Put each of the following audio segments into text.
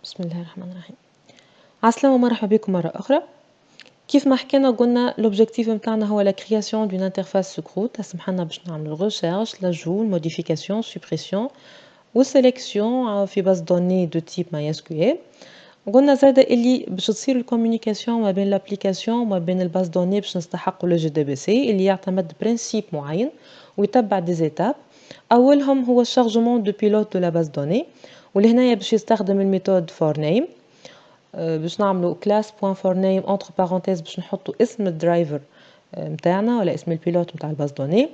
بسم الله الرحمن الرحيم. عسلامة ومرحبا بكم مرة أخرى. كيف ما حكينا قلنا l'objectif متاعنا هو la création d'une interface sucroute تسمح لنا باش نعملو recherche, l'ajout, modification, suppression و sélection في base données de type MySQL. قلنا زادا اللي باش تصير الكوميونيكاسيون ما بين l'application وما بين الباز دوني باش نستحقوا le GDBC اللي يعتمد برانسيب معين ويتبع دي زيتاب. أولهم هو الشارجمون دو بيلوت دو لا باز دوني ولهنايا باش يستخدم الميثود for name. باش نعملو class point for name entre parenthèses باش نحطو اسم الدرايفر متاعنا ولا اسم البيلوت متاع الباز دوني.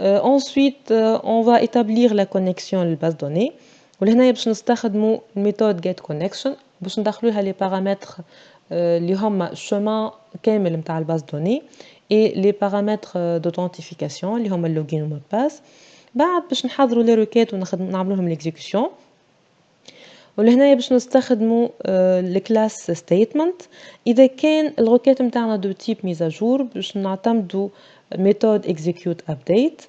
Ensuite on va établir la connexion للباز دوني ولهنايا باش نستخدمو الميثود get connection باش ندخلوها لي بارامتر اللي هما الشمان كامل متاع الباز دوني et les paramètres d'authentification اللي هما اللوجين ومود باس. بعد باش نحضروا لي روكيت ونعملوهم ليكزيكسيون ولهنايا باش نستخدموا الكلاس ستيتمنت. اذا كان الروكيت نتاعنا دو تيب ميزاجور باش نعتمدوا ميثود execute update.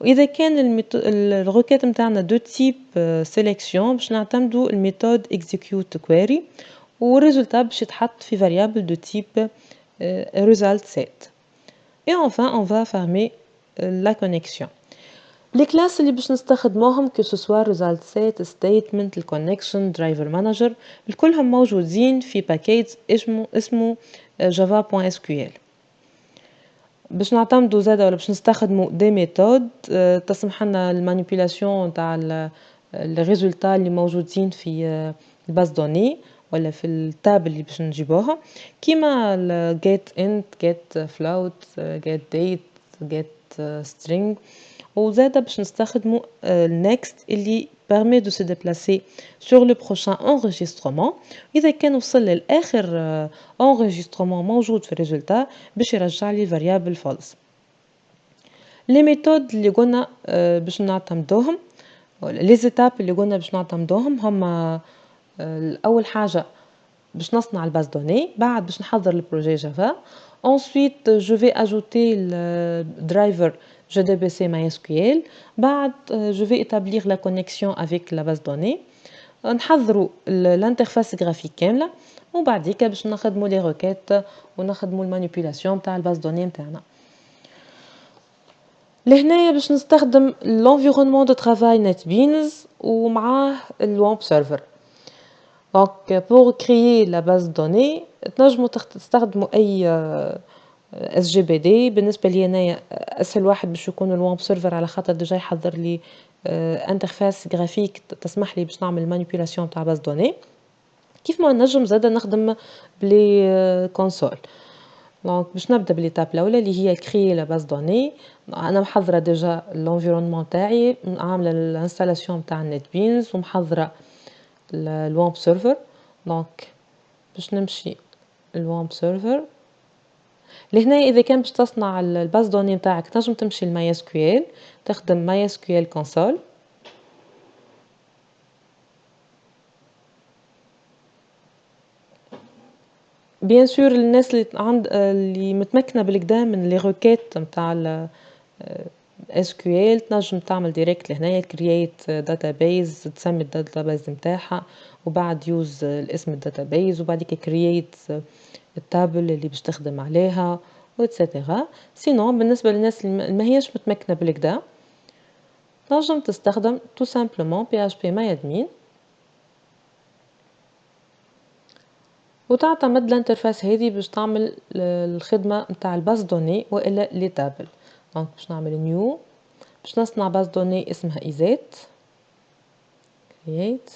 واذا كان الروكيت نتاعنا دو تيب سيليكسيون باش نعتمدوا الميثود execute query والريزلت باش يتحط في variable de type result set. Et enfin on va fermer la connexion. Les classes اللي باش نستخدموهم que ce soit result set, statement, connection, driver manager الكلهم موجودين في باكيت اسمه java.sql. باش نعتمدوا زادا ولا باش نستخدموا دي ميثود تسمح لنا المانيبيولاسيون تاع الريزلتا اللي موجودين في الباز دوني ولا في التاب اللي باش نجيبوها كيما get int, get float, get date, get string. وزادا باش نستخدموا next اللي permet de se déplacer sur le prochain enregistrement. إذا كان وصل للآخر enregistrement موجود في الريزلتا باش يرجع لي variable false. les méthodes اللي قلنا باش نعتمدوهم les étapes اللي قلنا باش نعتمدوهم هما أول حاجة باش نصنع الباز دوني بعد باش نحضر البروجي جافا. ensuite je vais ajouter le driver JDBC MySQL. بعد je vais établir la connexion avec la base donnée. نحضروا الانترفاس جرافيك كاملة وبعديك باش نخدموا لي روكيت ونخدموا المانيبيولاسيون تاع الباز دوني نتاعنا. لهنايا باش نستخدم l'environnement de travail NetBeans ومعاه الوامب سيرفر. Donc pour créer la base de données تنجموا تستخدموا أي SGBD. بالنسبة لي أنا أسهل واحد باش يكون الوامب سيرفر على خاطر ديجا يحضر لي انترفاس جرافيك تسمح لي باش نعمل مانيبيولاسيون تاع باز دوني. كيف ما نجم زادا نخدم بلي كونسول. دونك باش نبدا بالإيتاب الأولى اللي هي كريي لا باز دوني. أنا محضرة ديجا الانفيرونمون تاعي عاملة الانستالاسيون تاع النت بينز ومحضرة الوامب سيرفر. دونك باش نمشي الوامب سيرفر لهنا. اذا كان باش تصنع الباز دوني نتاعك تنجم تمشي لماي اس كيو ال تخدم ماي اس كيو ال كونسول. بيان سور الناس اللي متمكنه بالكدا من لي روكيت نتاع اس كيو ال تنجم تعمل ديريكت لهنايا كرييت داتابيز تسمي الداتابيز نتاعها وبعد يوز الاسم الداتابيز وبعديك كرييت التابل اللي باش تخدم عليها واتسيتيرا. سينون بالنسبه للناس اللي ما هيش متمكنه بالكدا تنجم تستخدم تو سامبلومون PHP MyAdmin وتعتمد الانترفاس هذه باش تعمل الخدمه نتاع الباز دوني والا لي تابل. دونك باش نعمل نيو باش نصنع باز دوني اسمها ايزات كرييت.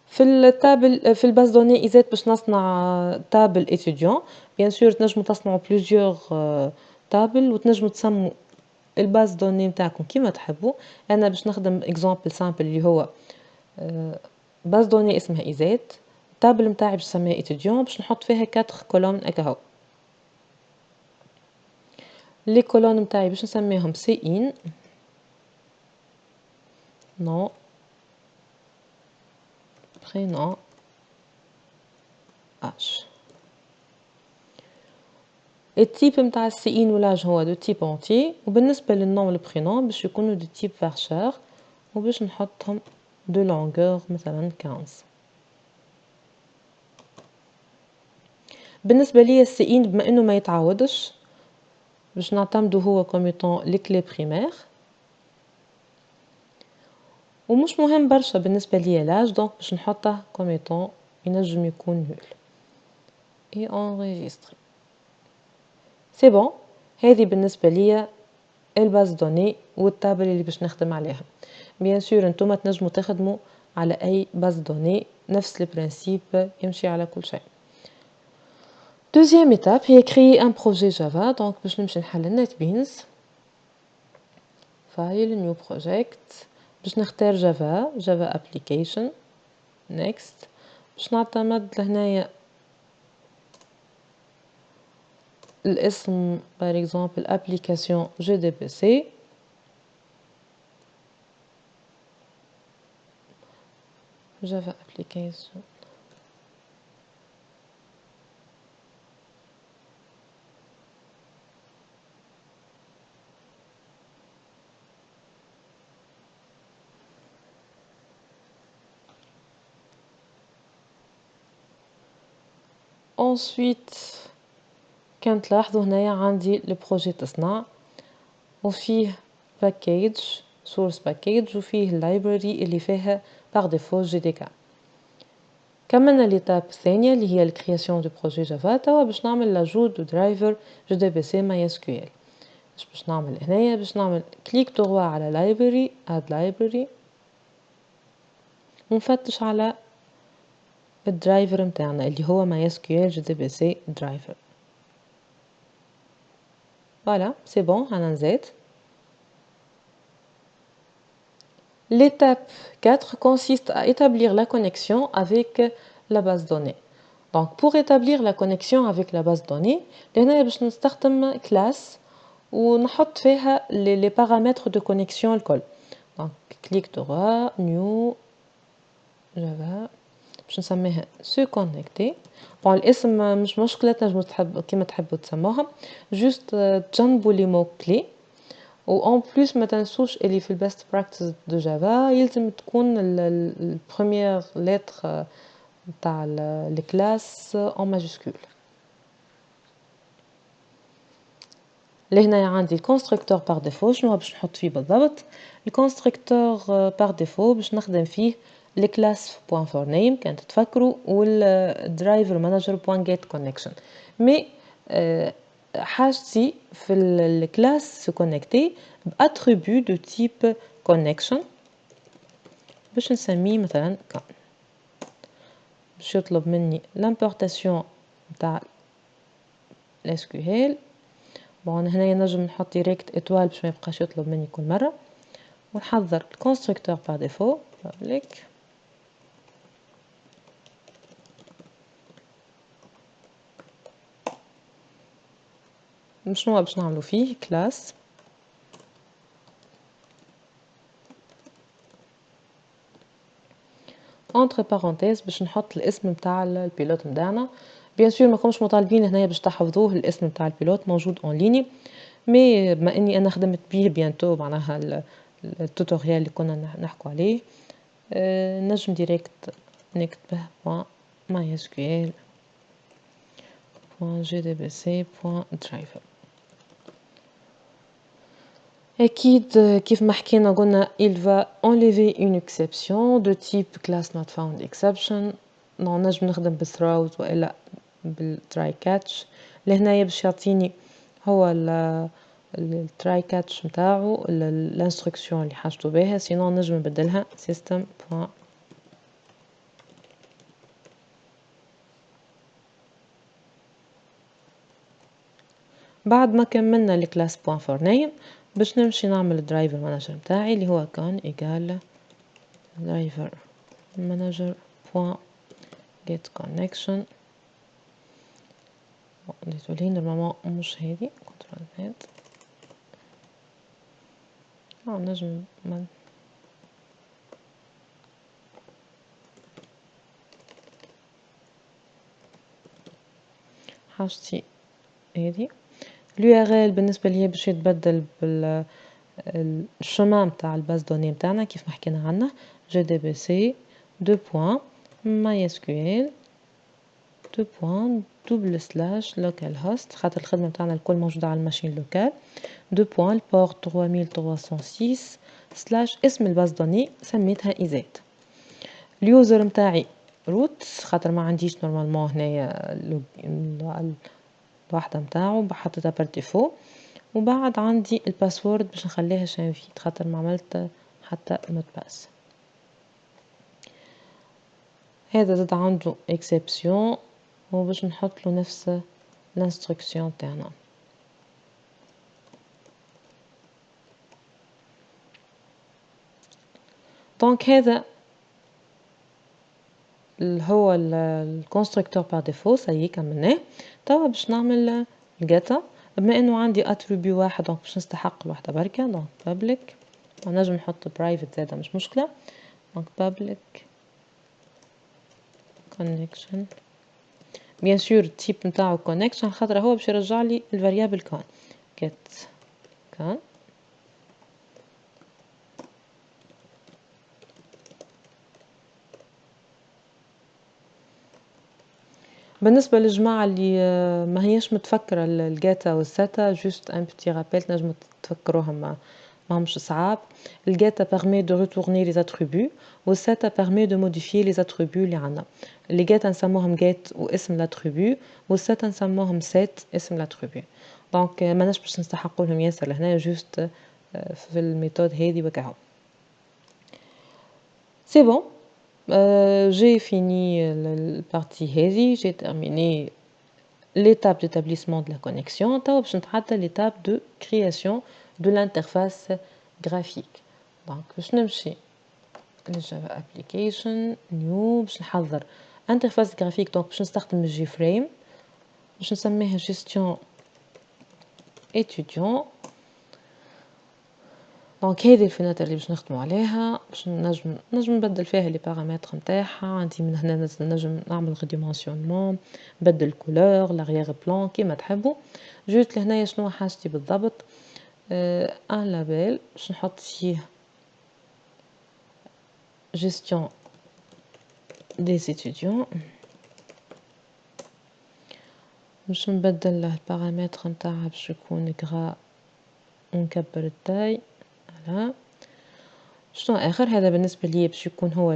في التابل في الباز دوني ايزات باش نصنع تابل اتيديون. بيان سور تنجموا تصنعوا بليزيور تابل وتنجموا تسموا الباز دوني نتاعكم كيما تحبوا. انا باش نخدم اكزامبل سامبل اللي هو باز دوني اسمها ايزات. التابل نتاعي باش نسميها اتيديون باش نحط فيها 4 كولوم اكاهو. لي كولون نتاعي باش نسميهم سي ان نو برينون اش. التيب نتاع السي ان ولاج هو دو تيب اونتي وبالنسبه للنوم والبرينون باش يكونوا دو تيب فارشور وباش نحطهم de longueur مثلا 15. بالنسبة لي السي ان بما انه ما يتعودش باش نعتمدو هو كوم ايطون لي كلي بريمير ومش مهم برشا بالنسبة لي لاج دونك باش نحطه كوم ايطون ينجم يكون نول اي انريجستري سي بون. هذه بالنسبة لي الباز دوني والتابل اللي باش نخدم عليها. بيان سور نتوما تنجموا تخدموا على اي باز دوني نفس البرانسيب يمشي على كل شيء. Deuxième étape هي créer un projet Java. Donc باش نمشي نحل NetBeans File New Project باش نختار Java Application Next باش نعتمد لهنايا الاسم par exemple Application JDBC. Java Application. Ensuite كان تلاحظوا هنايا عندي البروجي تصنع وفيه باكيج سورس باكيج وفيه اللايبراري اللي فيها باغ ديفو جي دي كا. كملنا ليتاب الثانيه اللي هي الكرياسيون دو بروجي جافا. توا باش نعمل لاجو دو درايفر جو دي بي سي ماي اس كيو ال. باش نعمل هنايا باش نعمل كليك دروا على لايبراري اد لايبراري ونفتش على الدرايفر متاعنا اللي هو ماي اس كيو ال جو دي بي سي درايفر. فوالا سي بون انا نزيد. L'étape 4 consiste à établir la connexion avec la base de données. Donc pour établir la connexion avec la base de données, لهنا باش نستخدم classe ونحط فيها les paramètres de connexion الكل. Donc clic droit new java باش نسميها se connecter. bon الاسم مش مشكلة تنجموا تحب كيما تحبوا تسموها juste تجنبوا les mots clés. و en plus ما تنسوش اللي في البست براكتس دو جافا يلزم تكون البروميير لتر تاع الكلاس en majuscule. لهنا عندي الكونستركتور بار ديفو. شنو باش نحط فيه بالضبط؟ الكونستركتور بار ديفو باش نخدم فيه الكلاس بوان فور نيم كانت تفكروا والدرايفر مانجر بوان جيت كونكشن. مي حاجتي في الكلاس سو كونكتي باتريبيو دو تيب كونكشن باش نسميه مثلا كان باش يطلب مني لامبورتاسيون نتاع الاس كيو ال. بون هنايا نجم نحط ديريكت اتوال باش ما يبقاش يطلب مني كل مره ونحضر الكونستركتور بار ديفو public شنو باش نعملو فيه كلاس entre parenthèses باش نحط الاسم نتاع البيلوت نتاعنا. بيان سور ما كومش مطالبين هنايا باش تحفظوه الاسم نتاع البيلوت موجود اون ليني. مي بما اني انا خدمت بيه بيانتو معناها التوتوريال اللي كنا نحكوا عليه نجم ديريكت نكتبه .mysql .gdbc.driver. أكيد كيف ما حكينا قلنا il va enlever une exception de type class not found exception. نجم نخدم بالthrows وإلا بالtry catch. لهنايا باش يعطيني هو التراي كاتش نتاعو الانستركسيون اللي حاجته بها سينو نجم نبدلها system. بعد ما كملنا الكلاس بوان فور نيم باش نمشي نعمل الدرايفر مانجر نتاعي اللي هو كان ايجال درايفر مانجر بوان جيت كونكشن. ديتولي نورمالمون مش هادي كنترول زد نجم حاجتي هادي اليو ار ال بالنسبه لي باش يتبدل الchemin متاع الباز دوني متاعنا كيف ما حكينا عنه GDBC 2 points MySQL 2 points double slash localhost خاطر الخدمة متاعنا الكل موجودة على الماشين لوكال 2 points البورت 3306 سلاش اسم الباز دوني سميتها إيزات. اليوزر متاعي روت خاطر ما عنديش نورمالمون هنايا الوحدة متاعو حطيتها بار ديفو، وبعد عندي الباسورد باش نخليها شانفيت خاطر ما عملت حتى مود باس. هذا زاد عنده اكسبسيون وباش نحط له نفس الانستركسيون تاعنا. دونك هذا هو الكونستركتور بار ديفو سي كملناه. توا باش نعمل الجاتا بما انه عندي اتريبيو واحد دونك باش نستحق الوحده بركه دونك public ونجم نحط برايفت زاده مش مشكله دونك public connection بيان سور التيب نتاعو connection خاطر هو باش يرجع لي الفاريابل كان get كان بالنسبة للجماعة اللي ما هيش متفكرة الجاتا والساتا جوست ان بتي رابيل نجموا تفكروهم ما همش صعاب. الجاتا permet de retourner les attributs والساتا permet de modifier les attributs اللي عنا. اللي جاتا نسموهم get واسم الاتريبيو والساتا نسموهم set اسم الاتريبيو. دونك ماناش باش نستحقوا لهم ياسر لهنا جوست في الميثود هذه وكاهو. سي بون. J'ai fini la partie هذه, j'ai terminé l'étape d'établissement de la connexion. توا باش نتعدى l'étape de création de l'interface graphique. donc باش نمشي للجافا application new باش نحضر interface graphique. donc باش نستخدم الجي فريم باش نسميها gestion étudiant. دونك هذه الفيناتر اللي باش نخدموا عليها باش نجم نبدل فيها لي بارامتر نتاعها. عندي من هنا نجم نعمل ريديمونسيونمون نبدل الكولور لاغيير بلان كيما تحبوا. جوست لهنايا شنو حاجتي بالضبط ان لابيل باش نحط فيه gestion des étudiants باش نبدل له البارامتر نتاعها باش يكون غرا ونكبر التاي. فوالا شنو اخر هذا بالنسبه لي باش يكون هو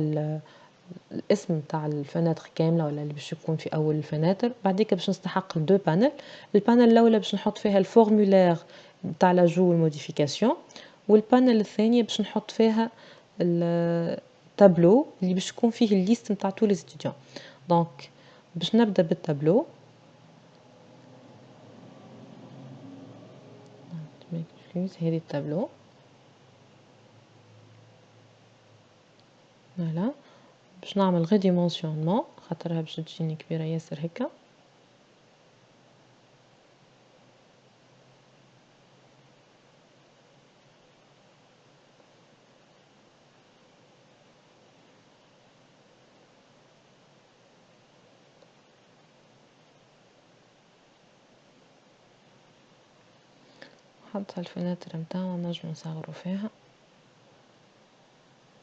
الاسم نتاع الفناتر كامله ولا اللي باش يكون في اول الفناتر. بعديك باش نستحق دو بانل. البانل الاولى باش نحط فيها الفورمولير نتاع لاجو والموديفيكاسيون والبانل الثانيه باش نحط فيها التابلو اللي باش يكون فيه الليست نتاع تو لي ستوديون. دونك باش نبدا بالتابلو هذه التابلو فوالا باش نعمل ريديمونسيونمون خاطرها باش تجيني كبيره ياسر هكا. نحط الفناتر نتاعنا نجم نصغروا فيها.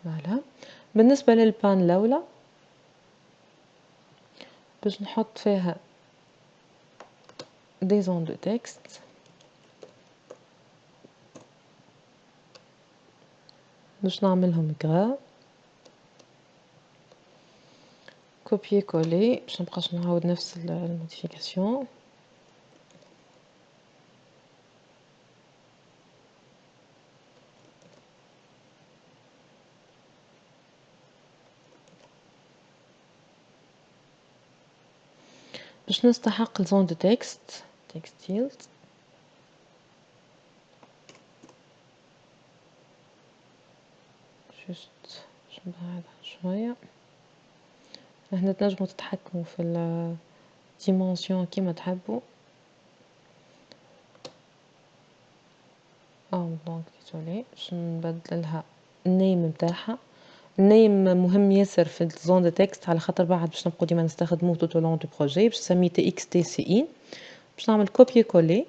فوالا بالنسبه للبان الاولى باش نحط فيها دي زون دو تكست باش نعملهم غرا كوبيي كولي باش نبقاش نعاود نفس الموديفيكاسيون. باش نستحق الزون دو تكست تكستيل جوست باش نبعدها شويه. هنا تنجموا تتحكموا في الديمونسيون كيما تحبوا. دونك ديسولي باش نبدلها النيم نتاعها. النيم مهم ياسر في الزون دو تكست على خاطر بعد باش نبقوا ديما نستخدموه تو لون دو بروجي. باش نسميه تي اكس تي سي ان باش نعمل كوبي كولي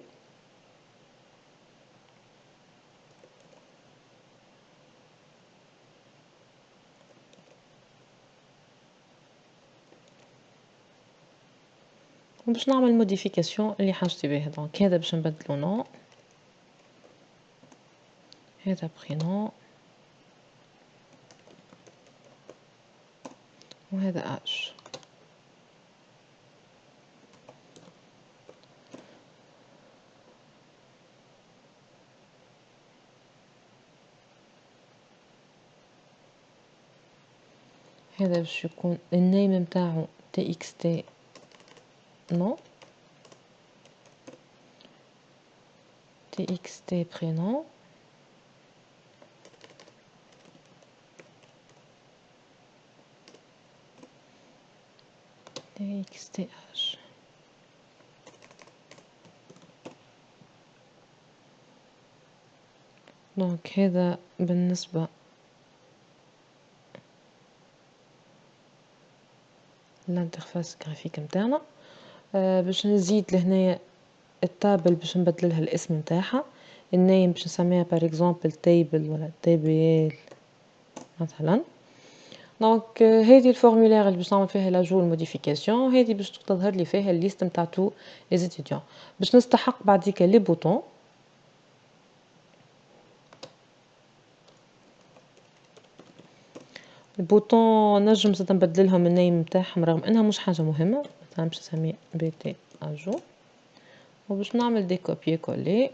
وباش نعمل موديفيكاسيون اللي حاجتي بيها. دونك هذا باش نبدلو نو، هذا برينون، وهذا اج. هذا باش يكون النيم متاعو تي اكس تي نو، تي اكس تي برينون، تي اكس تي اج. دونك هذا بالنسبة للانترفاس جرافيك متاعنا. باش نزيد لهنايا التابل باش نبدللها الاسم متاعها. النيم باش نسميها بار اكزومبل تيبل ولا تي مثلا. دونك هذه الفورمولير اللي باش نعمل فيها لاجو الموديفيكاسيون، هذه باش تظهر لي فيها الليست نتاع تو لي ستوديون. باش نستحق بعديك لي بوطون. البوطون نجم زاد نبدللهم النيم نتاعهم رغم انها مش حاجه مهمه. مثلا باش نسميه بي تي اجو، وباش نعمل دي كوبي كولي.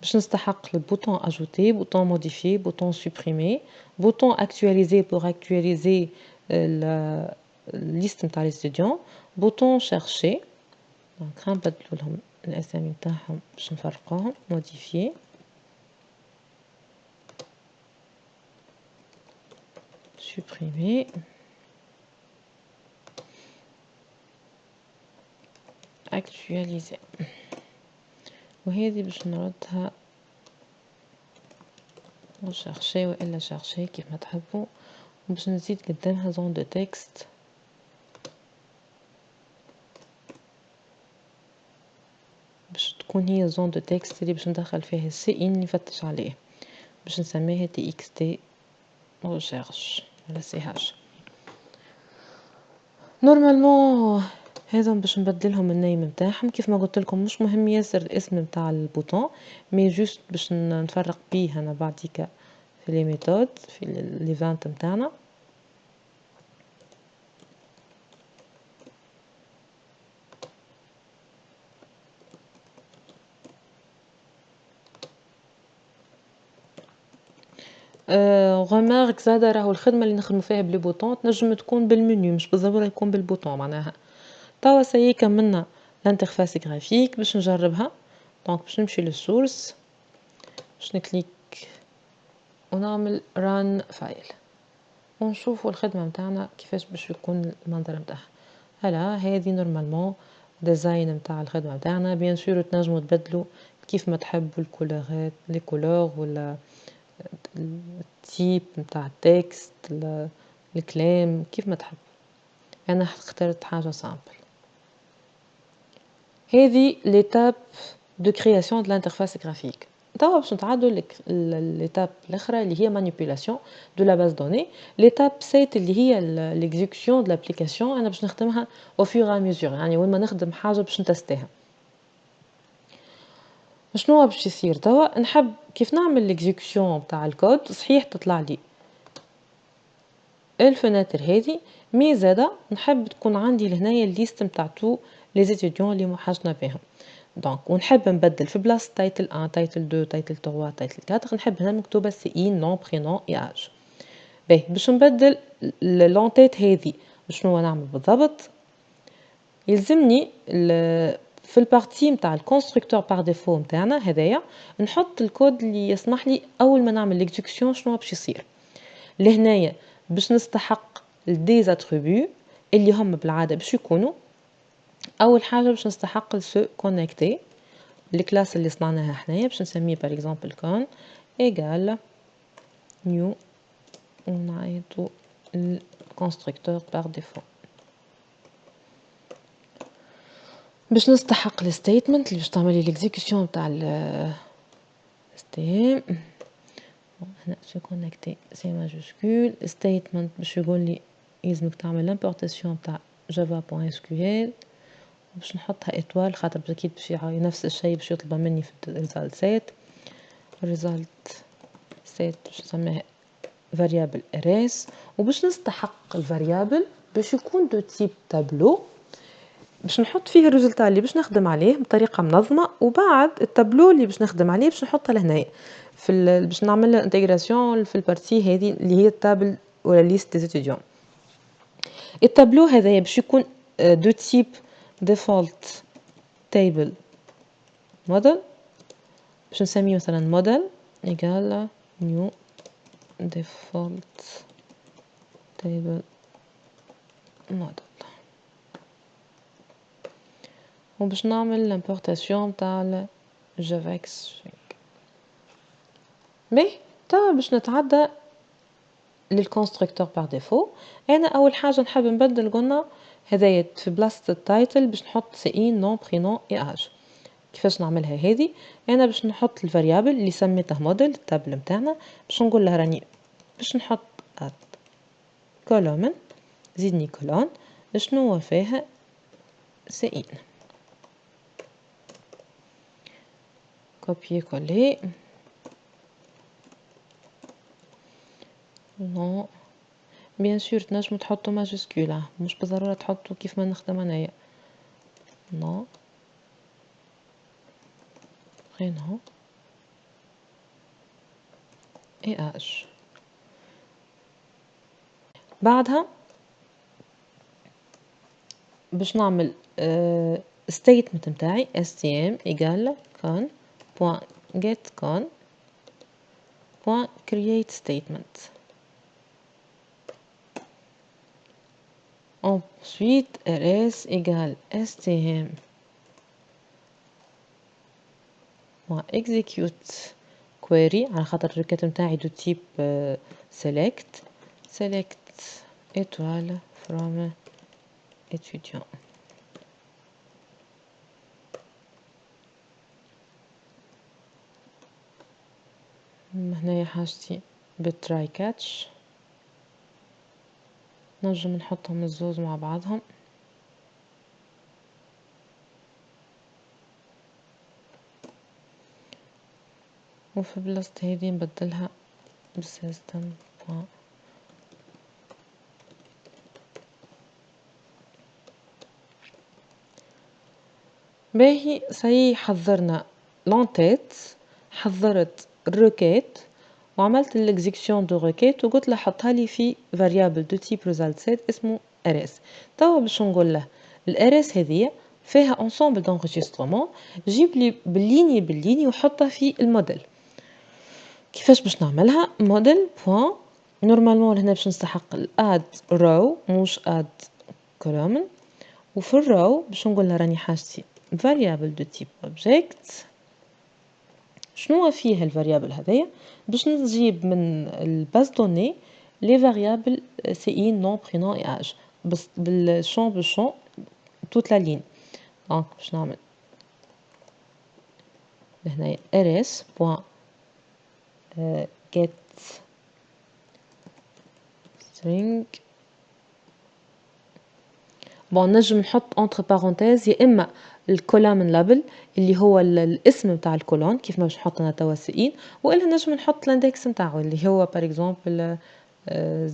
باش نستحق البوطون اجوتي، بوطون موديفي، بوطون سوبريمي، بوطون اكtualiser pour actualiser الليست نتاع لي ستوديون، بوطون شيرشي. دونك غنبدلو لهم الاسامي نتاعهم باش نفرقوهم. موديفي، سوبريمي، اكtualiser. وهذه باش نردها وشارشي والا شارشي كيف ما تحبوا. باش نزيد قدامها زون دو تكست باش تكون هي زون دو تكست اللي باش ندخل فيها السي ان اللي فتش عليه. باش نسميها تي اكس تي ريشيرش ولا سي هاش. نورمالمون هذا باش نبدلهم النيم نتاعهم كيف ما قلت لكم. مش مهم ياسر الاسم نتاع البوطون، مي جوست باش نفرق بيه انا بعديك في لي ميثود في ليفانت نتاعنا. غمارك زاده راهو الخدمه اللي نخدمو فيها بلي بوطون تنجم تكون بالمنيو مش بالضروره يكون بالبوطون. معناها توا سي كملنا الانترفاس جرافيك. باش نجربها. دونك باش نمشي للسورس، باش نكليك ونعمل ران فايل ونشوفوا الخدمه نتاعنا كيفاش باش يكون المنظر نتاعها. هلا هذه نورمالمون ديزاين نتاع الخدمه نتاعنا. بيان سور تنجموا تبدلوا كيف ما تحبوا الكولورات لي كولور ولا التيب نتاع التكست الكلام كيف ما تحب. انا اخترت حاجه سامبل. هذه ليتاب دو كرياسيون دو لانترفاس جرافيك. توا باش نتعدوا ليتاب الاخرى اللي هي مانيبيولاسيون دو لا باز دوني. ليتاب سيت اللي هي ليكزيكسيون دو لابليكاسيون. انا باش نخدمها او فور ا ميزور، يعني وين ما نخدم حاجه باش نتستيها. شنو باش يصير توا؟ نحب كيف نعمل ليكزيكسيون تاع الكود صحيح تطلع لي الفناتر هذه، مي زاده نحب تكون عندي لهنايا الليست نتاع تو لي زيتيديون اللي محاجنا بهم. دونك ونحب نبدل في بلاصه تايتل 1 تايتل 2 تايتل 3 تايتل 4 نحب هنا مكتوبه سي ان نون برينون اي اج. باهي باش نبدل لونتيت هذه شنو نعمل بالضبط؟ يلزمني في البارتي نتاع الكونستركتور بار ديفو نتاعنا هذايا نحط الكود اللي يسمح لي اول ما نعمل ليكزيكسيون شنو باش يصير لهنايا. باش نستحق الديز اتريبيو اللي هم بالعاده باش يكونوا اول حاجه باش نستحق سو كونيكتي الكلاس اللي صنعناها حنايا باش نسميه بار اكزومبل كون ايغال نيو ونعيطو الكونستركتور بار ديفو. باش نستحق الستيتمنت اللي باش تعملي ليكزيكسيون تاع الستيم. هنا se connecter سي ماجوسكول statement باش يقول لي يلزمك تعمل l'importation تاع java.sql باش نحطها étoile خاطر أكيد باش نفس الشيء باش يطلب مني في result set باش نسميها variable rs وباش نستحق الفاريابل باش يكون دو تيب تابلو باش نحط فيه الريزلتا اللي باش نخدم عليه بطريقه منظمه وبعد التابلو اللي باش نخدم عليه باش نحطها لهنايا باش نعمل له انتجراسيون في البارتي هذه اللي هي التابل ولا ليست دي ستوديون التابلو هذايا باش يكون دو تيب ديفولت تيبل موديل باش نسميه مثلا موديل ايكال نيو default table model وباش نعمل l'importation تاع JavaX باهي توا باش نتعدى للكونستركتور بار ديفو انا اول حاجه نحب نبدل قلنا هدايا في بلاصه التايتل باش نحط سي نون برينون اي اج كيفاش نعملها هذه انا باش نحط الفاريابل اللي سميته موديل التابل نتاعنا باش نقول له راني باش نحط كولومن زيدني كولون شنو هو فيها سي كوبيي كولي نو بيان سور تنجمو تحطو ماجسكولا مش بالضرورة تحطو كيف ما نخدم انايا نو برينون اي اج بعدها باش نعمل statement متاعي stm equal con point get con point create statement ensuite rs égale stm point execute query على خاطر الريكات متاعي دو تيب select étoile from étudiant هنايا حاجتي بالتراي كاتش نجم نحطهم الزوز مع بعضهم وفي بلاصة هذه نبدلها بالسيستم باهي سي حضرنا لونتيت حضرت الريكيت وعملت الاكزيكسيون دو ريكيت وقلت له حطها لي في فاريابل دو تيب ريزلت سيت اسمه ارس توا باش نقول له الارس هذه فيها انسامبل دونغيسترومون جيب لي بالليني وحطها في الموديل كيفاش باش نعملها موديل بوين نورمالمون هنا باش نستحق الاد رو مش اد كولومن وفي الرو باش نقول لها راني حاجتي variable de type object شنو فيه الفاريابل هذايا باش نجيب من الباز دوني لي فاريابل سي نون برينون اي اج بس بالشون توت لا لين دونك باش نعمل هنايا rs بوان get string بون نجم نحط انتر بارونتيز يا اما الكولومن لابل اللي هو الاسم نتاع الكولون كيف ما باش نحط انا توا سي والا نجم نحط الاندكس نتاعو اللي هو بار اكزومبل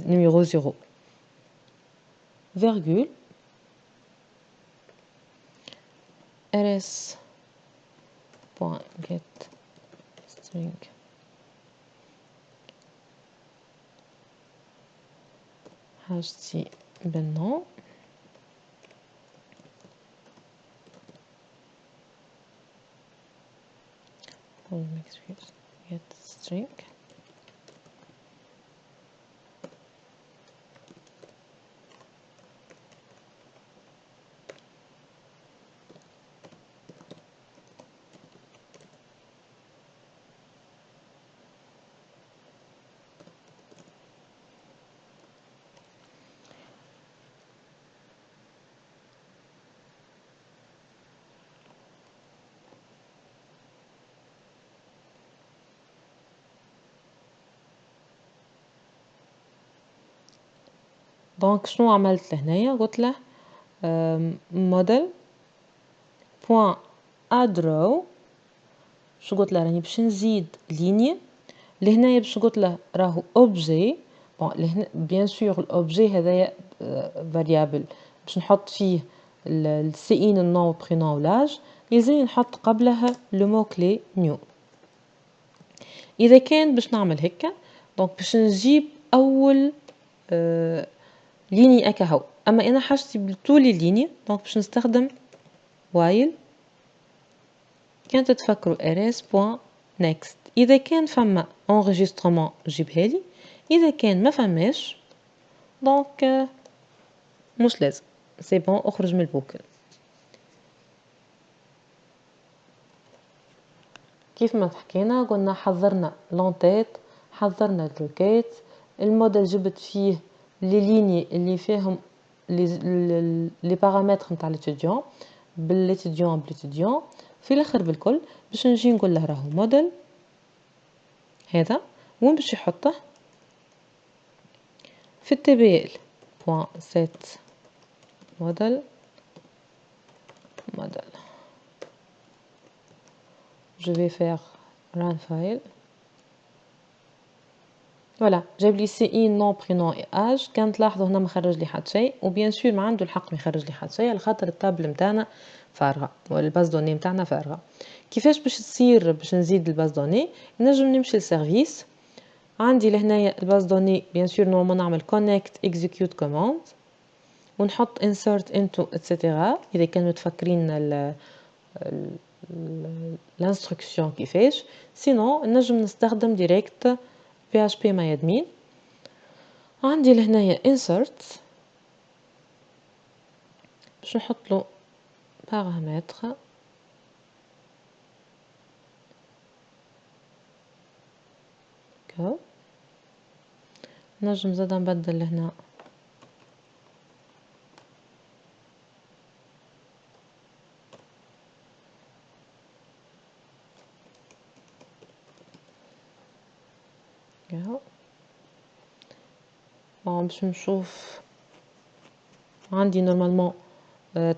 نيميرو 0 فيرغول rs بوان get string حاجتي بالنوم get string دونك شنو عملت لهنايا؟ قلت له model point add row. شو قلت له؟ راني باش نزيد ليني لهنايا. باش قلت له راهو objet. بون لهنا بيان سور الاوبجي هذايا فاريابل باش نحط فيه السي ان النو برينون لاج. لازم نحط قبلها لو مو كلي نيو. اذا كان باش نعمل هكا دونك باش نجيب اول ليني اكا هو. اما انا حاجتي بطول الليني دونك باش نستخدم while. كان تتفكروا rs.next. اذا كان فما enregistrement جيبها لي. اذا كان ما فماش دونك مش لازم. سي بون اخرج من البوكل. كيف ما حكينا قلنا حضرنا لونتيت حضرنا الروكيت. الموديل جبت فيه لي ليني اللي فيهم لي بارامتر نتاع ليتيديون بالليتيديون في الاخر بالكل باش نجي نقول له راهو موديل هذا وين باش يحطه في التبل بوان سيت موديل je vais faire run file. فوالا جاب لي سي اي نون برينون اي اج. كان تلاحظوا هنا ما خرج لي حتى شيء وبيان سور ما عنده الحق ما يخرج لي حتى شيء على خاطر التابل نتاعنا فارغه والباز دوني نتاعنا فارغه. كيفاش باش تصير باش نزيد الباز دوني؟ نجم نمشي للسيرفيس. عندي لهنايا الباز دوني بيان سور نورمال نعمل كونيكت اكزيكيوت كوماند ونحط insert into اتسيتيرا. اذا كانوا متفكرين الانستركسيون كيفاش. سينو نجم نستخدم ديريكت PHP MyAdmin. عندي لهنايا insert باش نحط له بارامتر كو. نجم زادا نبدل لهنا كو. باش نشوف عندي نورمالمون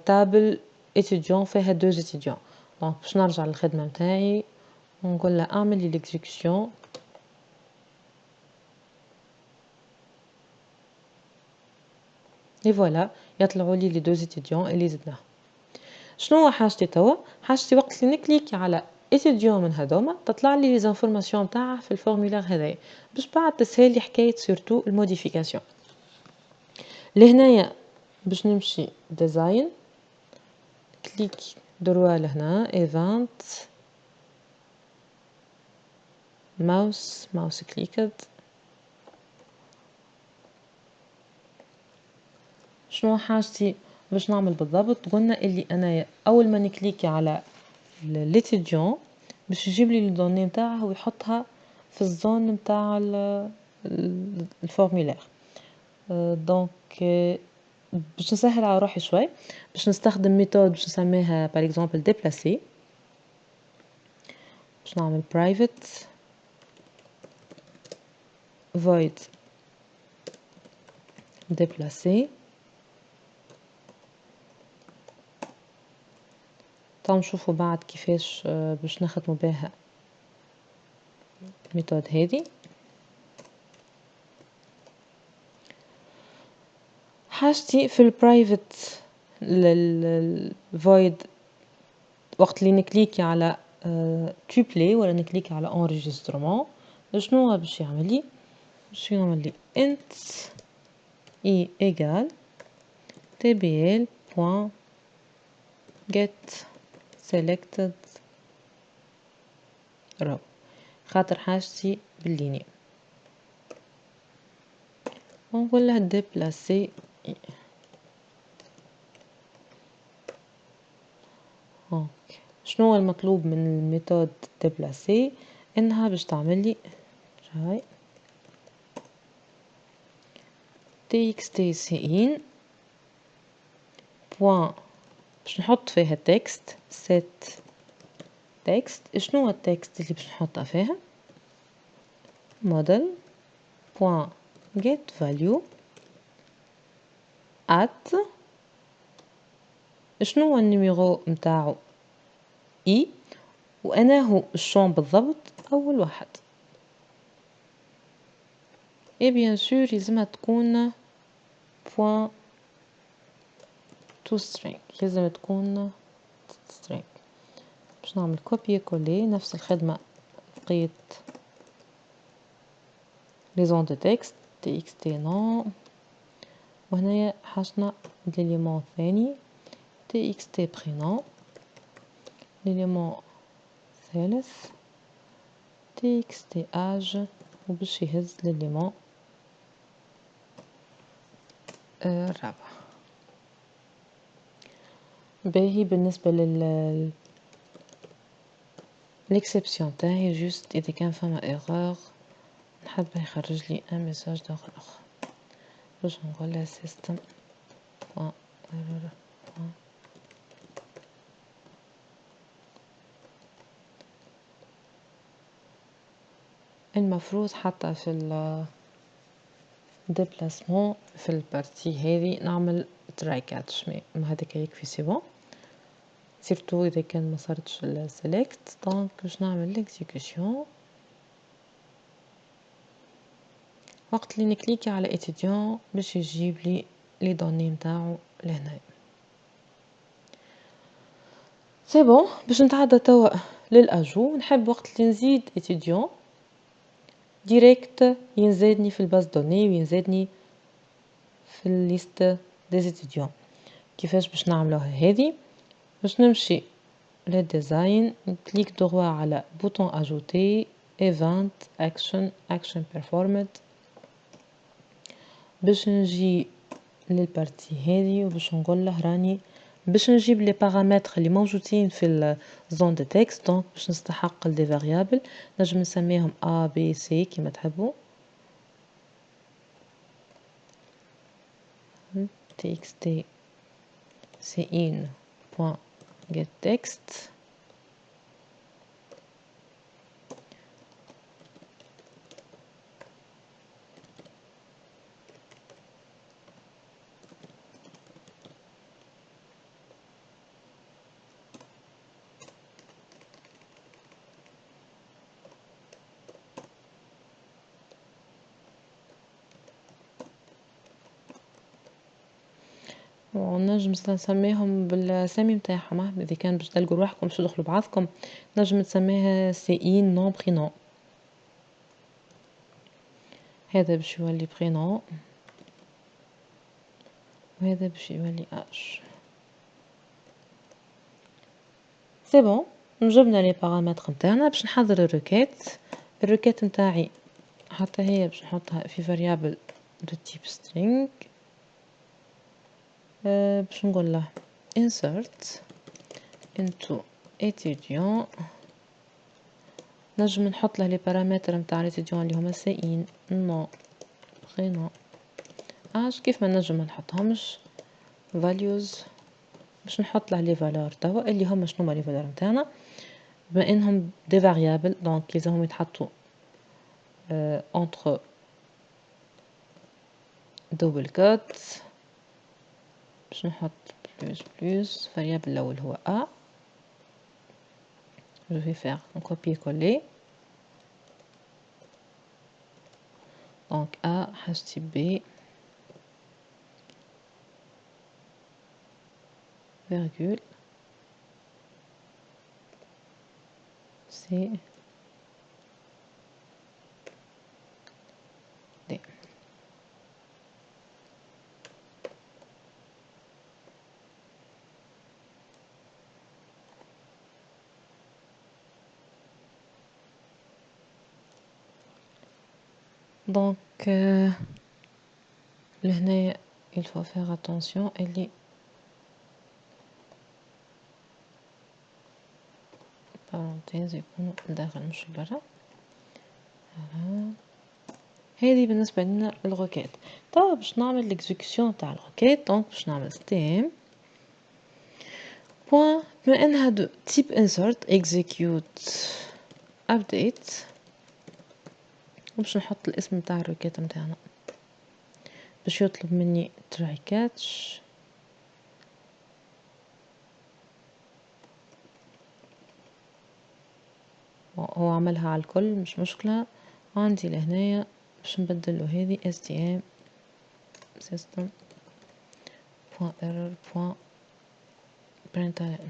تابل étudiant فيها 2 étudiants. دونك باش نرجع للخدمه نتاعي ونقول له اعمل لي ليكزيكسيون. اي فوالا يطلعوا لي 2 étudiants اللي زدناهم. شنو هو حاجتي توا؟ حاجتي وقت اللي نكليك على étudiant من هذوما تطلع لي لي زانفورماسيون تاعه في الفورمولير هذايا باش بعد تسهل لي حكايه سورتو الموديفيكاسيون. لهنايا باش نمشي ديزاين كليك دروا لهنا ايفنت ماوس كليكد. شنو حاجتي باش نعمل بالضبط؟ قلنا اللي انا اول ما نكليكي على ليتيديون باش يجيب لي الدوني نتاعها ويحطها في الزون نتاع الفورمولير. دونك باش نسهل على روحي شوي باش نستخدم ميثود باش نسميها باغ اكزومبل ديبلاسي. باش نعمل private void déplacer. تعالوا نشوفوا بعد كيفاش باش نخدموا بها الميثود هذه. حاجتي في البرايفت الفويد وقت اللي نكليكي على تيبلي ولا نكليكي على انريجسترمون شنو هو باش يعمل لي؟ باش يعمل لي int e égal tbl point get selected row خاطر حاجتي بالليني ونقول له déplacer. شنو هو المطلوب من الميثود déplacer؟ انها باش تعمل لي جاي txt cin بوان باش نحط فيها تكست set text. شنو هو التكست اللي باش نحطها فيها؟ model بوان get value at شنو هو النيميرو متاعو اي وانا هو الشون بالضبط اول واحد. اي بيان سور لازمها تكون بوان تو سترينج، لازم تكون سترينج. باش نعمل كوبي كولي نفس الخدمة بقيت لي زون دو تكست تي اكس تي نون، وهنايا حاجنا الاليمون الثاني تي اكس تي برينون، الاليمون الثالث تي اكس تي اج، وباش يهز الاليمون الرابع. باهي بالنسبة للاكسبسيون تاعي جوست اذا كان فما ايرور نحب يخرج لي ان ميساج داخل اخر باش نقول لها سيستم ايرور. المفروض حتى في الديبلاسمون في البارتي هذه نعمل تراي كاتش، ما هذاك يكفي سي بون، سيرتو اذا كان ما صارتش السيلكت. دونك باش نعمل ليكزيكسيون وقت اللي نكليكي على اتيديون باش يجيب لي لي دوني نتاعو لهنا. سي بون باش نتعدى توا للاجو. نحب وقت اللي نزيد اتيديون ديريكت ينزادني في الباز دوني وينزادني في الليست دي اتيديون. كيفاش باش نعملوها هذه؟ باش نمشي للديزاين نكليك دغوا على بوطون اجوتي ايفنت اكشن بيرفورمد باش نجي للبارتي هذه وباش نقول له راني باش نجيب لي بارامتر اللي موجودين في الزون دو تكست. دونك باش نستحق دي فاريابل نجم نسميهم ا بي سي كيما تحبوا txt cin point get text ونجم نسميهم بالسامي متاعهم. اذا كان باش تلقوا روحكم باش تدخلوا بعضكم نجم تسميها سي ان نون برينون. هذا باش يولي برينون وهذا باش يولي اش. سي بون جبنا لي بارامتر نتاعنا باش نحضر الريكيت نتاعي حتى هي باش نحطها في فاريابل دو تيب string. باش نقول له insert into étudiant. نجم نحط له لي بارامتر نتاع الاتيديون اللي هما سين نو برينون اش كيف ما نجم ما نحطهمش values باش نحط له لي فالور توا اللي هما شنو هما لي فالور نتاعنا بما انهم دي فاريابل. دونك لازمهم يتحطوا entre double quotes باش نحط بلوس فاريابل الاول هو a. je vais faire un copier coller donc a حاجتي b virgule c d. donc لهنا il faut faire attention اللي parenthèse يكونوا داخل مش برا. هذه بالنسبة لنا الروكيت. طيب باش نعمل الاكزيكسيون تاع الروكيت. دونك باش نعمل stem بوان بما انها دو تيب insert execute update وباش نحط الاسم تاع الروكيت نتاعنا باش يطلب مني try catch. هو عملها على الكل مش مشكلة. عندي لهنايا باش نبدله هذه stm system .error .println.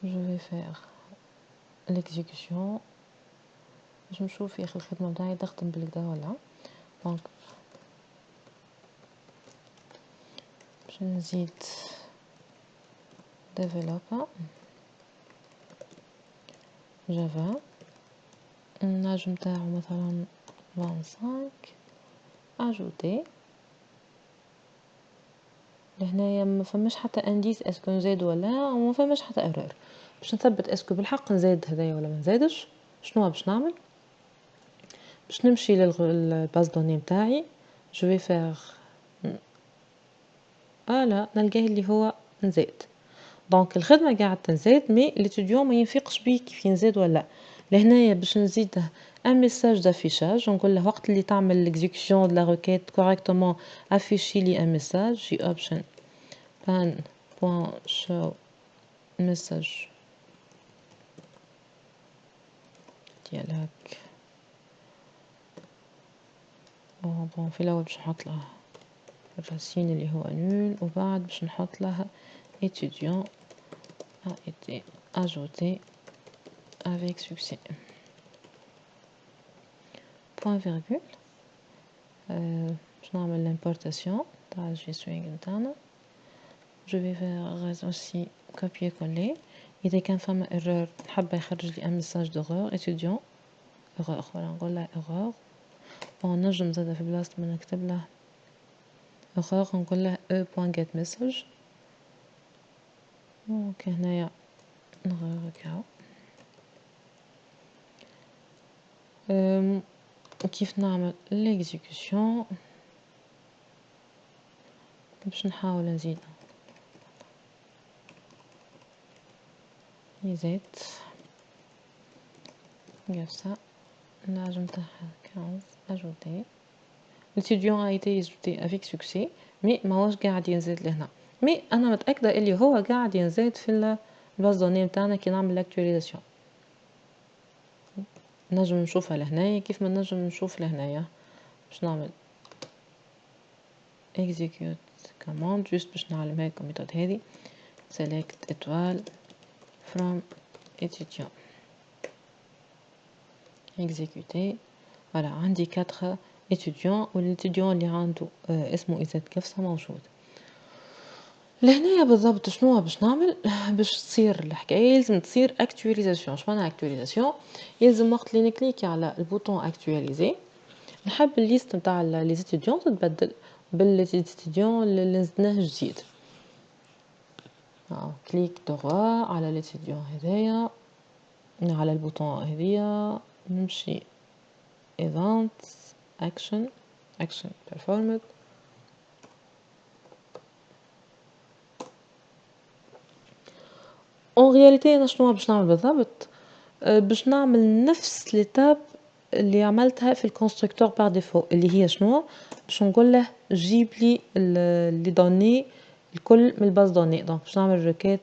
je vais faire l'exécution باش نشوف يا اخي الخدمة متاعي تخدم بالكدا ولا. دونك باش نزيد developer جافا، النجم تاعو مثلا 25 اجوتي. لهنايا ما فماش حتى انديس اسكو نزيد ولا، وما فماش حتى ايرور. باش نثبت اسكو بالحق نزيد هذايا ولا ما نزيدش. شنو باش نعمل؟ باش نمشي للباز دوني نتاعي جو في فير لا نلقاه اللي هو نزيد. دونك الخدمه قاعده تنزيد مي ليتيديون ما ينفيقش بيه كيف ينزيد ولا. لهنايا باش نزيده ان ميساج دافيشاج، نقول له وقت اللي تعمل ليكزيكسيون دو لا ريكيت كوريكتومون افيشي لي ان ميساج في اوبشن بان بوين شو ميساج ديال هاك. بون في الاول باش نحط له الراسين اللي هو نول، وبعد باش نحط له étudiant a été ajouté avec succès. Point virgule. باش نعمل l'importation تاع الجي سوينغ نتاعنا. je vais faire aussi copier coller. إذا كان فما erreur نحب يخرج لي un message d'erreur étudiant erreur. ولا نقول له erreur. نجم زاده في بلاصة ما نكتب له erreur نقول له e.getMessage. اوكي هنايا نغير هكا. كيف نعمل ليكزيكسيون باش نحاول نزيد يزيد كيف سا. النجم تاعها 15 اجوتي. l'étudiant a été ajouté avec succès مي ماهوش قاعد ينزيد لهنا. مي انا متاكده اللي هو قاعد ينزيد في الباز دوني نتاعنا كي نعمل لاكتواليزاسيون. نجم نشوفها لهنايا كيف ما نجم نشوف لهنايا. باش نعمل execute command جوست باش نعلمها لكم الميثود هذه. select étoile from étudiant exécuter. voilà عندي 4 étudiants والétudiant اللي عنده اسمه إزاد كفصة موجود. لهنايا بالضبط شنو باش نعمل باش تصير الحكايه؟ لازم تصير اكتواليزاسيون. شمعنى اكتواليزاسيون؟ يلزم وقت اللي نكليكي على البوطون اكتواليزي نحب الليست نتاع لي ستوديون تتبدل بالستوديون اللي نزدناه جديد. كليك دغوا على ليستوديون هذايا، على البوطون هذيا، نمشي event action performed. en réalité انا شنو باش نعمل بالضبط؟ باش نعمل نفس ليتاب اللي عملتها في الكونستركتور بار ديفو، اللي هي شنو؟ باش نقول له جيب لي لي دوني الكل من الباز دوني. دونك باش نعمل ريكيت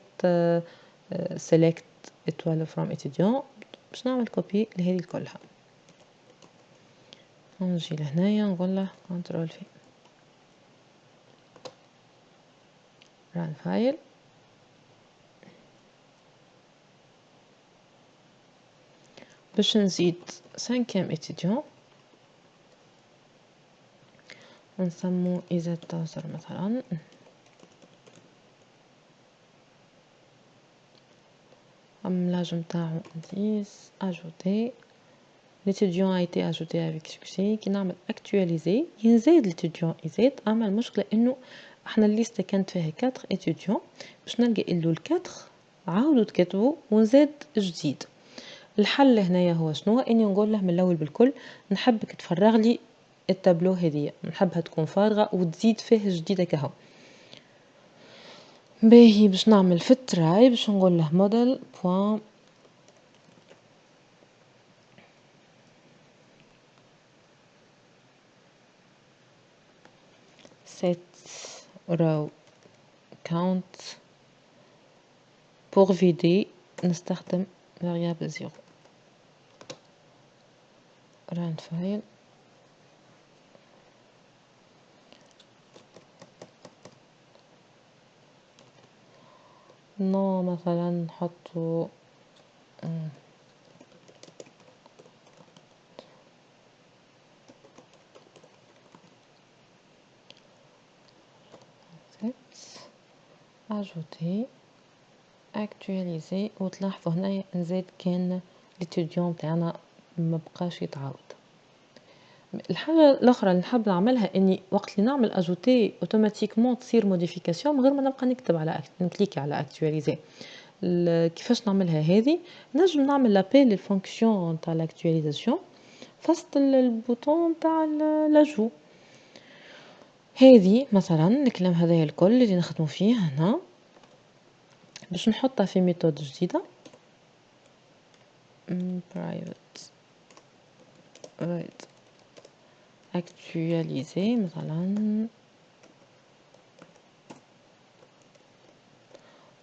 سيلكت étoile from étudiant باش نعمل كوبي لهذه كلها. نجي لهنايا نقول له كنترول في ران فايل. باش نزيد 5 étudiant نسمو إزاد تاصر مثلا. l'âge نتاعو 10 ajouté. l'étudiant a été ajouté avec succès. كي نعمل actualiser ينزيد l'étudiant يزيد. اما المشكلة انه احنا الليستة كانت فيها 4 étudiants باش نلقى انه ال4 عاودوا تكتبوا ونزيد جديد. الحل هنايا هو شنو؟ اني نقول له من الاول بالكل نحبك تفرغ لي التابلو هذيا، نحبها تكون فارغة وتزيد فيه جديدة كهو. باهي باش نعمل في التراي باش نقول له model set row count pour vider نستخدم variable 0 run file نو مثلا نحطو ajouter actualiser وتلاحظوا هنا نزيد كان l'étudiant متاعنا مبقاش يتعاود. الحاجة الأخرى اللي نحب نعملها إني وقت اللي نعمل أجوتي أوتوماتيكمون تصير موديفيكاسيون من غير ما نبقى نكتب على نكليك على أكتواليزي. كيفاش نعملها هذه؟ نجم نعمل لابيل للفونكسيون تاع الأكتواليزاسيون فست البوتون تاع لاجو. هذه مثلا الكلام هذايا الكل اللي نخدمو فيه هنا باش نحطها في ميثود جديدة private void actualiser مثلا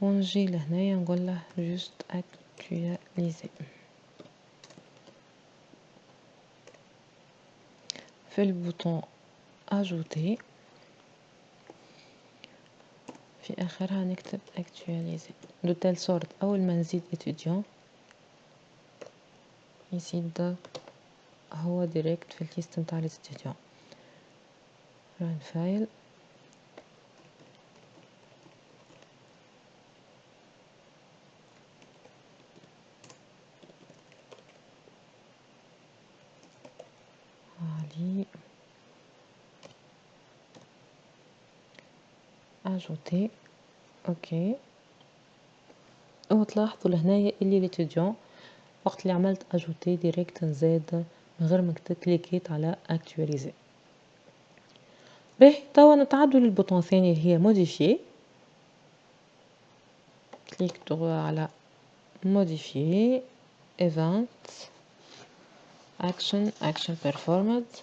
ونجي لهنايا نقول له just actualiser. في البوتون ajouter في آخرها نكتب actualiser de telle sorte أول ما نزيد étudiant يزيد هو direct في الليست متاع les étudiants. run file علي ajouter اوكي. وتلاحظوا لهنايا اللي l'étudiant وقت اللي عملت ajouter direct نزاد من غير ما كليكيت على actualiser. باهي توا نتعدوا للبوطون الثاني اللي هي modifier كليك على modifier event action performed.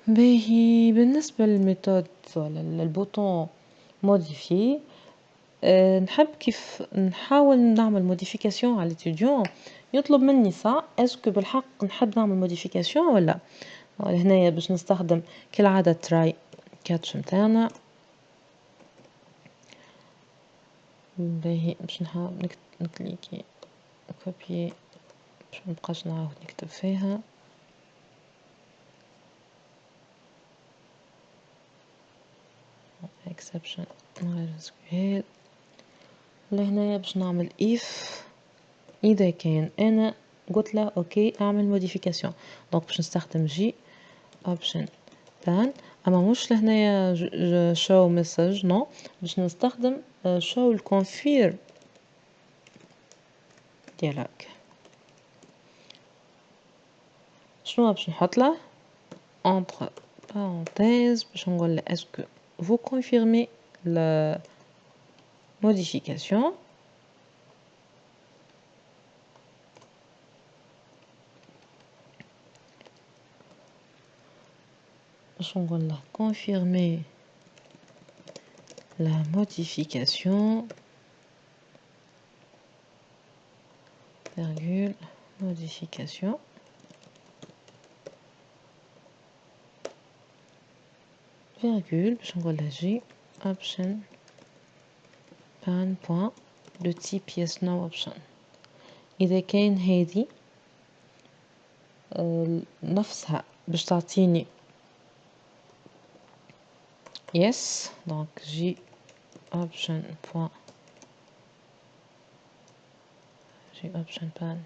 باهي بالنسبة للميثود ولا للبوطون modifier نحب كيف نحاول نعمل موديفيكاسيون على l'étudiant يطلب مني سا اسكو بالحق نحب نعمل موديفيكاسيون ولا هنايا باش نستخدم كالعادة تراي كاتش متاعنا. باهي باش نحاول نكليكي كوبي باش منبقاش نعاود نكتب فيها exception غير سكويل. لهنايا باش نعمل if إذا كان أنا قلت له أوكي أعمل موديفيكاسيون دونك باش نستخدم جي option ban أما مش لهنايا show message نو باش نستخدم show الconfirm ديالك. شنو باش نحط له entre parenthèses باش نقول له est-ce que vous confirmez la modification باش نقول له confirmer la modification virgule modification virgule باش نقول له جي option ban point de type yes no option. إذا كان هذه نفسها باش تعطيني yes donc j option point j option ban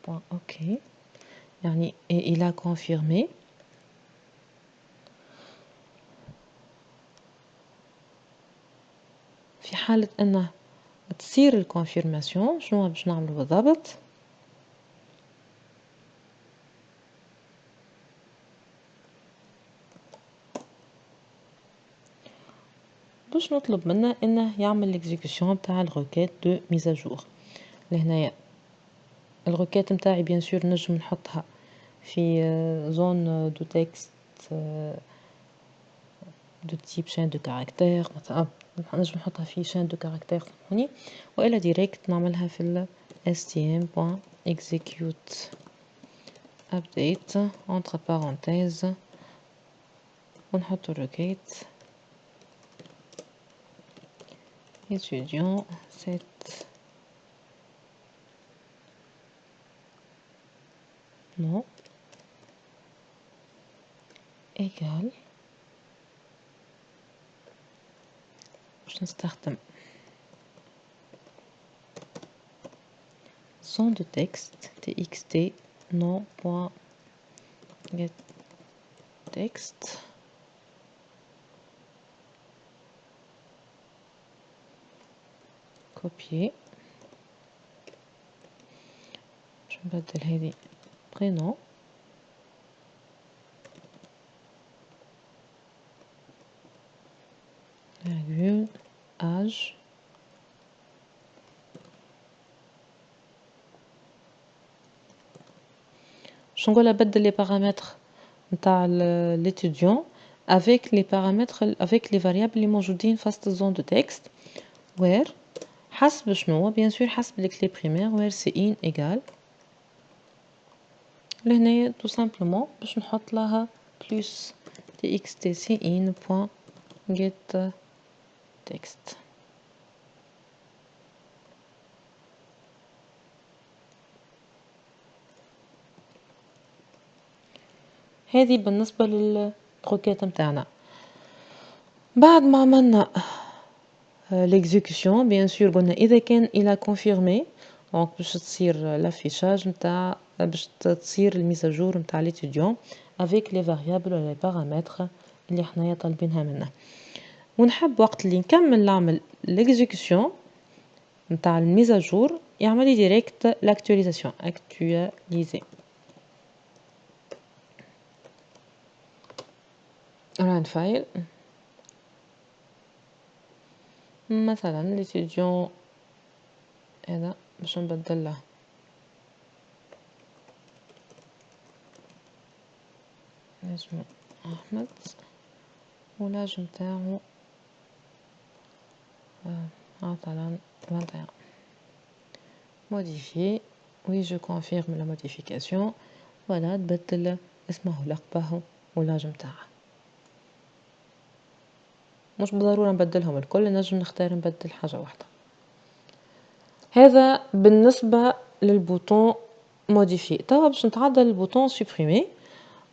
point ok يعني il a confirmé. في حالة أنه تصير الكونفيرماسيون شنو باش نعملو بالضبط؟ باش نطلب منه انه يعمل ليكزيكسيون تاع الروكيت دو ميزاجور. لهنايا الrequête متاعي bien sûr نجم نحطها في zone de texte de type chaîne de caractères مثلا نجم نحطها في chaîne de caractères سامحوني والا direct نعملها في ال stm.execute update entre parenthèses ونحط الrequête étudiant 7 non égal باش نستخدم zone de texte txt nom.getText copier باش نبدل هذه prénom virgule âge باش نقولها بدل les paramètres نتاع l'étudiant avec les paramètres avec les variables اللي موجودين في وسط zone de texte where حسب شنو bien sûr حسب الكلي primaire where cin égal لهنايا tout simplement باش نحط لها plus txt cin.get text هذه بالنسبة للتروكات متاعنا بعد ما عملنا l'exécution bien sûr قلنا إذا كان إلى confirmé دونك باش تصير l'affichage متاع باش تصير الميزاجور متاع l'étudiant avec les variables و les paramètres اللي حنايا طالبينها منا ونحب وقت اللي نكمل نعمل l'exécution متاع الميزاجور يعمل لي direct l'actualisation actualiser run file مثلا l'étudiant هذا باش نبدل له اسمه أحمد ولاج متاعو مثلا 21 modifier oui je confirme la modification voilà تبدل اسمه ولقبه ولاج متاعه مش بالضرورة نبدلهم الكل نجم نختار نبدل حاجة واحدة هذا بالنسبة للبوتون موديفي توا باش نتعدى للبوتون سوبريمي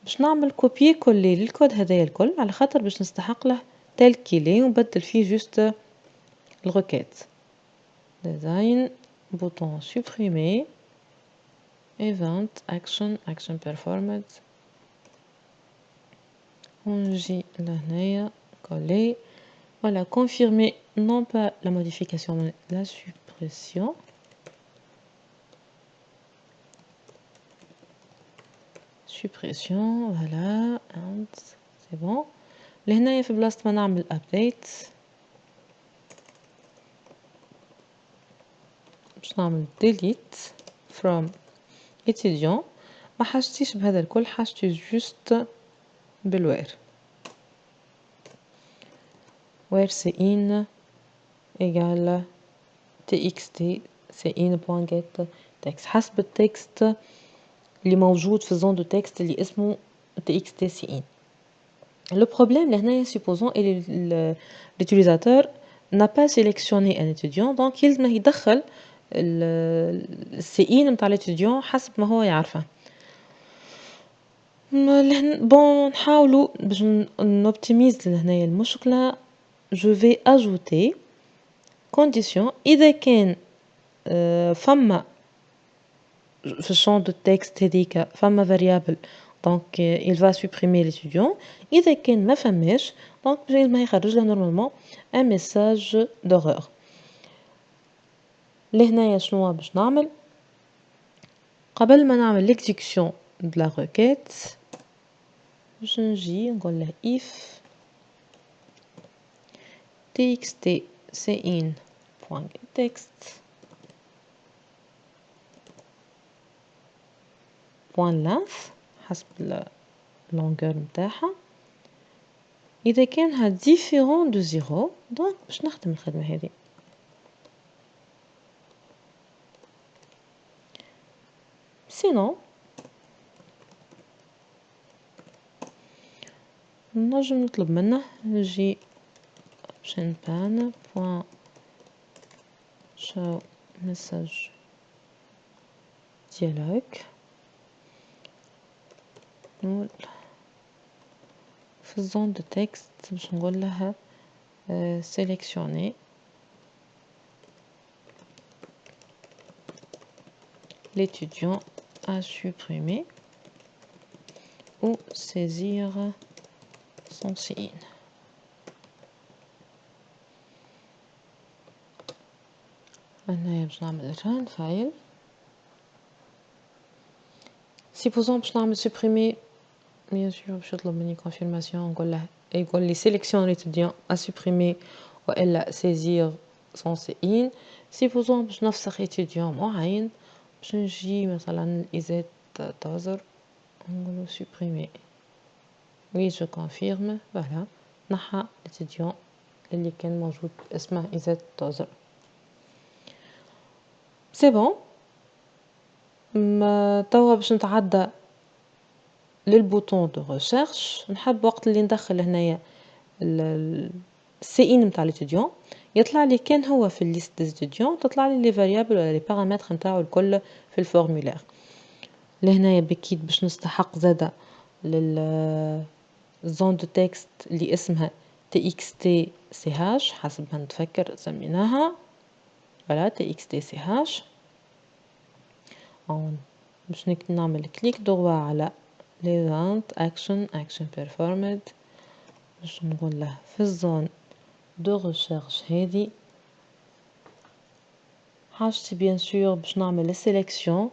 باش نعمل كوبي كولي للكود هذايا الكل على خاطر باش نستحق له تال كيلي ونبدل فيه جوست الركات ديزاين بوتون سوبريمي event action performance ونجي لهنايا coller voilà confirmer non pas la modification mais la suppression voilà and c'est bon لهنايا في بلاصة ما نعمل update باش نعمل delete from étudiant ما حاجتيش بهذا الكل حاجتي جوست بالوير where cin égale txt cin.get text حسب التكست اللي موجود في زون دو تكست اللي اسمه txt cin le problème لهنايا supposons l'utilisateur n'a pas sélectionné un étudiant donc يلزم يدخل الcin متاع l'étudiant حسب ما هو يعرفه بون نحاولوا باش نوبتيميز لهنايا المشكله je vais ajouter condition إذا كان فما في الشون دو تكست هذيك فما variable donc il va supprimer l'étudiant إذا كان ما فماش donc ما يخرج له normalement un message d'erreur لهنايا شنو باش نعمل قبل ما نعمل l'exécution de la requête باش نجي نقول له if txt cin.getText point length حسب longueur متاعها. إذا كانها différent de 0 دونك باش نخدم الخدمة هذه. sinon نجم نطلب منه نجي option pane point show message dialogue نقول في الزون دو تكست باش نقول لها sélectionner l'étudiant à supprimer ou saisir son signe. هنايا باش نعمل run file. supposons باش نعمل supprimer bien sûr باش يطلب مني confirmation نقول له يقول لي sélection l'étudiant à supprimer والا saisir son signe. supposons باش نفسخ étudiant معين باش نجي مثلا إذا تظهر نقول supprimer. oui je confirme voilà نحى l'étudiant اللي كان موجود اسمه إذا تظهر. c'est bon. توا باش نتعدى للبوطون دو ريشيرش. نحب وقت اللي ندخل هنايا السي ان نتاع ليتيديون يطلع لي كان هو في الليست دي ستوديون تطلع لي لي فاريابل ولا لي بارامتر نتاعو الكل في الفورمولير. لهنايا بكيت باش نستحق زاده لل زون دو تكست اللي اسمها تي اكس تي سي هاش حسب ما نتفكر سميناها فوالا تي اكس تي سي هاش. باش نعمل كليك دغوا على ليفانت اكشن بيرفورمد باش نقول له في الزون دو ريشيرش هذه حاجتي بيان سور باش نعمل السيليكسيون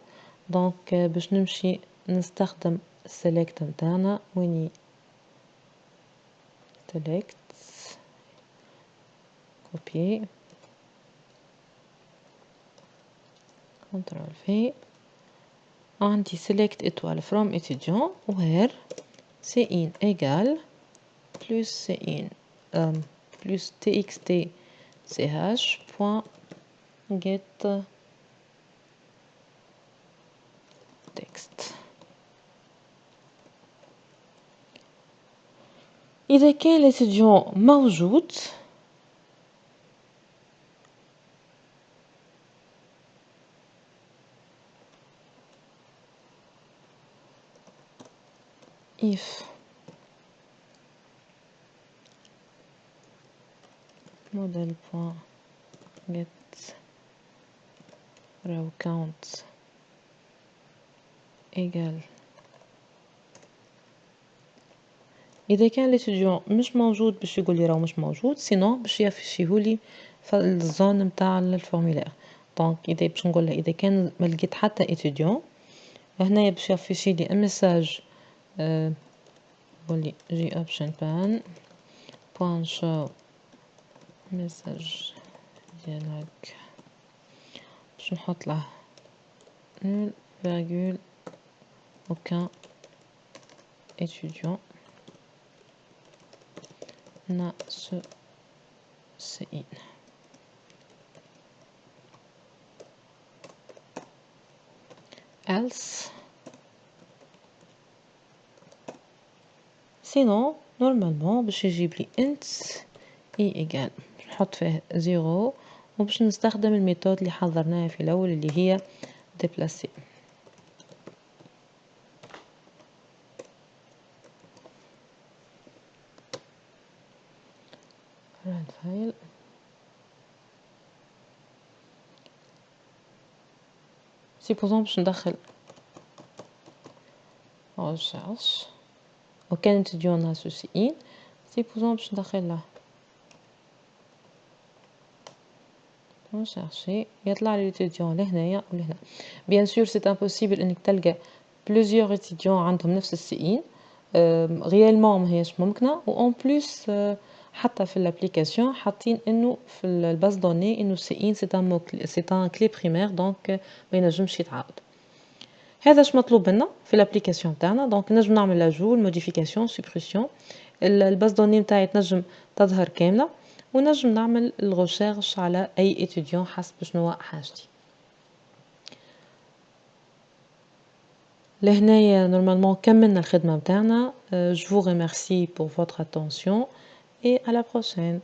دونك باش نمشي نستخدم السيلكت نتاعنا ويني سيلكت كوبي كنترول في عندي select étoile from étudiant where cin égale plus cin plus txt ch point get text. إذا كان l'étudiant موجود if model.get row count égal. إذا كان l'étudiant مش موجود باش يقول لي راه مش موجود سينو باش يفشيهولي في الزون نتاع الفورمولير. دونك إذا باش نقول له إذا كان ما لقيت حتى étudiant هنايا باش يفشي لي ميساج يقول لي جي اوبشن بان بوان شو ميساج ديالك باش نحط له nul virgule aucun étudiant n'a ce CIN. else sinon normalement باش يجيب لي int i égal نحط فيه 0 وباش نستخدم الميثود اللي حضرناها في الاول اللي هي déplacer. run file supposons باش ندخل recherche وكان étudiant n'a ce CIN supposons باش ندخل له chercher يطلع لي étudiant لهنايا ولهنا. bien sûr c'est impossible انك تلقى plusieurs étudiants عندهم نفس السي ان réellement ما هيش ممكنه و en plus حتى في الابليكاسيون حاطين انه في الباز دوني انه سي ان سي ان كلي بريمير دونك ما ينجمش يتعاود. هذا اش مطلوب منا في الابليكاسيون تاعنا. دونك نجم نعمل لاجو الموديفيكاسيون سوبريسيون. الباز دوني نتاعي تنجم تظهر كامله، ونجم نعمل الغوشيرش على اي اتيديون حسب شنو حاجتي. لهنايا نورمالمون كملنا الخدمه نتاعنا. Je vous remercie pour votre attention et à la prochaine.